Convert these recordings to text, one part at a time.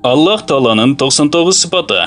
Allah Taala'nın 99 sıfatı.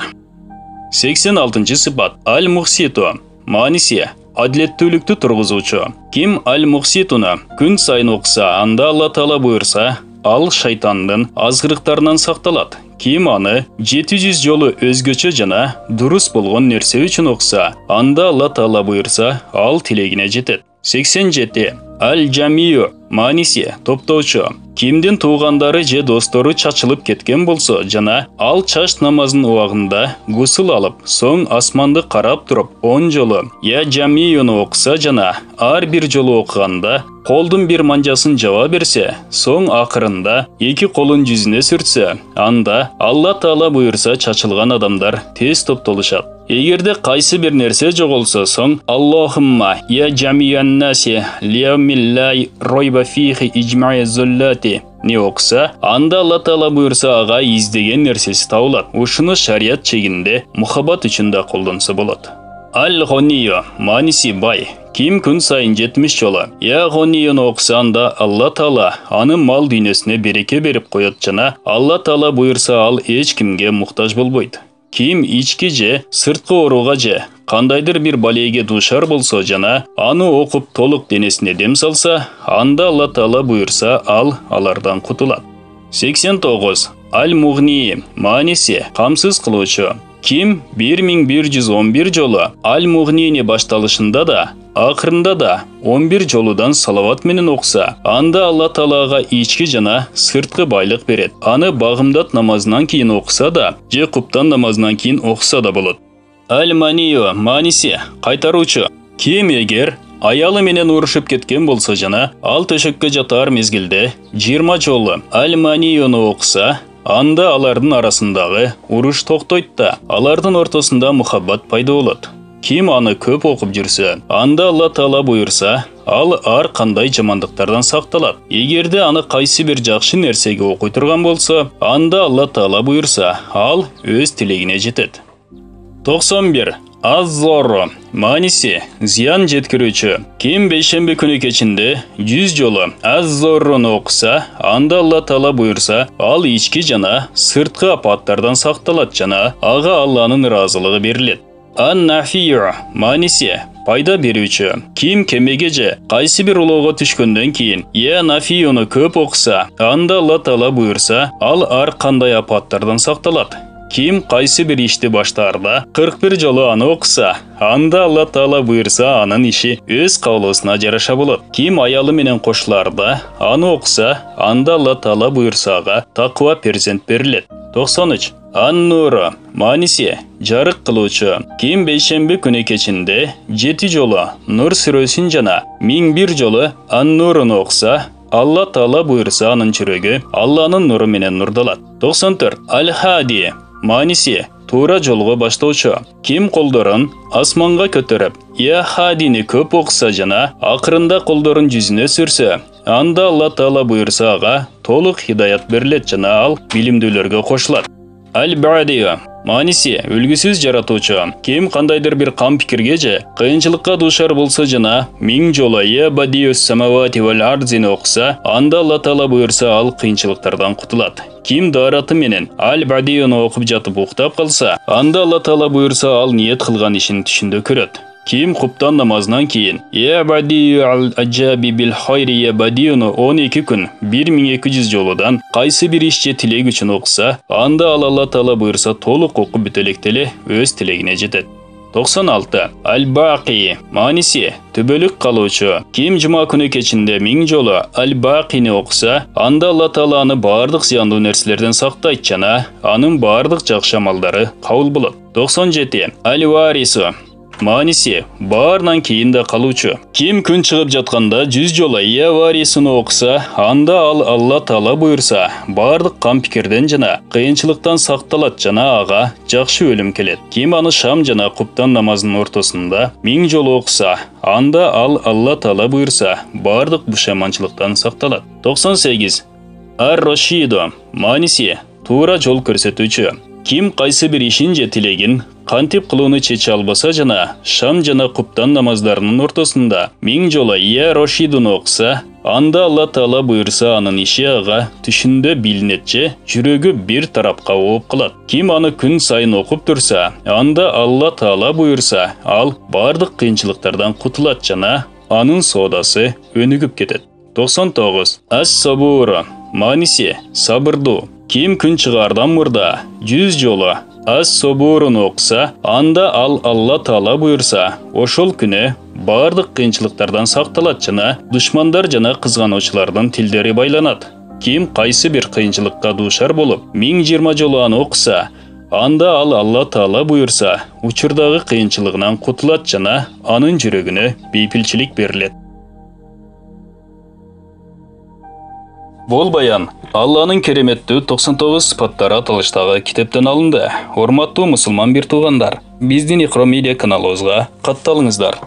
86. sıfat Al-Muhsitu. Manisi adlettүүлүктү тургузуучу. Kim Al-Muhsitunu күн сайын окуса, анда Алла Таала буйрса, ал шайтандын азгырыктарынан сакталат. Kim аны 700 жолу өзгөчө жана дурус болгон нерсе үчүн окуса, анда Алла Таала буйрса, ал тилегине жетет. 87. Al-Jamiu. Manisi топтоочу. Kimдин туугандары же достору чачылып кеткен болсо жана ал чач намазынын убагында гусул алып, соң асманды карап туруп 10 жолу я Jamiuну окуса жана ар бир жолу окуганда колдун бир манжасын жаба берсе, соң акырында эки колун жүзүнө сүртсө, анда Алла Таала буйрса чачылган адамдар тез топтолушат. Эгерде кайсы бир нерсе жоголсо, соң Аллахумма я Jami'an-nasi liyawmil ройба фихи ижмаи зуллати не окуса, анда Алла Таала буйрса ага издеген нерсеси табылат. Ушуну шарият чегинде мухаббат үчүн да колдонсо болот. Ал-Гонию. Маниси бай. Kim күн сайын 70 жолу я Гонияны окуса, анда Алла Таала анын мал дүйнөсүнө береке берип коет жана Алла Таала буйрса ал эч кимге муктаж болбойт. Kim ички же сырткы ооруга же кандайдыр бир балеге дуушар болсо жана аны окуп толук денесине дем салса, анда Алла Таала буйрса ал алардан кутулат. 89. Ал-Мугни. Маниси камсыз кылуучу. Kim 1111 жолу Ал-Мугнини башталышында да, акырында да 11 жолудан салават менен окуса, анда Алла Таалага ички жана сырткы байлык берет. Аны багымдат намазынан кийин окуса да, же куптан намазынан кийин окуса да болот. Ал-Маниу. Маниси кайтаруучу. Kim эгер аялы менен урушуп кеткен болсо жана ал төшөккө жатар мезгилде 20 жолу Ал-Маниуну окуса, анда алардын арасындагы уруш токтойт да, алардын ортосунда мухаббат пайда болот. Kim аны көп окуп жүрсө, анда Алла Таала буйрса, ал ар кандай жамандыктардан сакталат. Эгерде аны кайсы бир жакшы нерсеге окуй турган болсо, анда Алла Таала буйрса, ал өз тилегине жетет. 91. Az-Zorru. Manissi ziyan жеткирүүчү. Kim бейшемби күнү кечинде 100 жолу Az-Zorruну окуса, анда Алла Таала буйрса, ал ички жана сырткы апаттардан сакталат жана ага Алланын ыраазылыгы берилет. Ан-Нафию. Маниси пайда берүүчү. Kim кемеге же кайсы бир улоого түшкөндөн кийин я Нафиюну көп окуса, анда Алла Таала буйрса, ал ар кандай апаттардан сакталат. Kim кайсы бир ишти баштаарда 41 жолу аны окуса, анда Алла Таала буйрса анын иши өз каалоосуна жараша болот. Kim аялы менен кошуларда аны окуса, анда Алла Таала буйрса ага таква перзент берилет. 93. Ан-Нуру. Маниси жарык кылуучу. Kim бейшемби күнү кечинде 7 жолу Нур сүрөсүн жана 1001 жолу Ан-Нуруну окуса, Алла Таала буйрса анын жүрөгү Алланын нуру менен нурдалат. 94. Ал-Хади. Маниси туура жолго баштоочу. Kim колдорун асманга көтөрүп, я Хадини көп окуса жана акырында колдорун жүзүнө сүрсө, анда Алла Таала буйрса ага толук хидаят берилет жана ал билимдүүлөргө кошулат. Ал-Бадию. Маниси үлгүсүз жаратуучу. Kim кандайдыр бир кам пикирге же кыйынчылыкка дуушар болсо жана 1000 жолу я Бадиус самавати вал ардзини окуса, анда Алла Таала буйрса ал кыйынчылыктардан кутулат. Kim дараты менен Ал-Бадиуну окуп жатып уктап калса, анда Алла Таала буйрса ал ниет кылган ишин түшүндө көрөт. Kim куптан намазынан кийин я Бадию ал-аджаби бил хайри я Бадиуну 12 күн 1200 жолудан кайсы бир иш же тилек үчүн окуса, анда Алла Таала буйрса толук окуп бүтө элек эле өз тилегине жетет. 96. Ал-Бақи. Маниси төбөлүк калуучу. Kim жума күнү кечинде 1000 жолу Ал-Бақини окуса, анда Алла Таала аны бардык зыяндуу нерселерден сактайт жана анын бардык жакшы амалдары кабыл болот. 97. Ал-Варису. Маниси баарынан кийин да калуучу. Kim күн чыгып жатканда 100 жолу я Варисуну окуса, анда ал Алла Таала буйрса бардык кам пикирден жана кыйынчылыктан сакталат жана ага жакшы өлүм келет. Kim аны шам жана куптан намазынын ортосунда 1000 жолу окуса, анда ал Алла Таала буйрса бардык бушаманчылыктан сакталат. 98. Ар-Рошиду. Маниси туура жол көрсөтүүчү. Kim кайсы бир ишин же тилегин кантип кылууну чече албаса жана шам жана куптан намаздарынын ортосунда 1000 жоло Я Рошидуну окуса, анда Алла Таала буйрса анын иши ага түшүндө билинет же жүрөгү бир тарапка ооп калат. Ким аны күн сайын окуп турса, анда Алла Таала буйрса, ал бардык кыйынчылыктардан кутулат жана анын соодасы өнүгүп кетет. 99. Ас-сабур. Мааниси сабырдуу. Ким күн чыгардан мурда 100 жоло Ас-сабурун окуса, анда ал Алла Таала буйрса, ошол күнү бардык кыйынчылыктардан сакталат жана душмандар жана кызгануучулардын тилдери байланат. Ким кайсы бир кыйынчылыкка дуушар болуп 1020 жоло аны окуса, анда ал Алла Таала буйрса, учурдагы кыйынчылыгынан кутулат жана анын жүрөгүнө бейпилчилик берилет. Бул баян Алланын кереметтүү 99 сыпаттары аталыштагы китептен алынды. Урматтуу мусулман бир туугандар, биздин Икро медиа каналыбызга катталыңыздар.